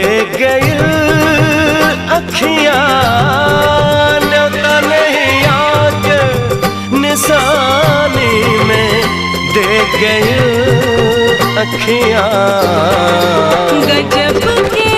दे गई अखियां न्योता नहीं आके निशानी में दे गई अखियां। गजब के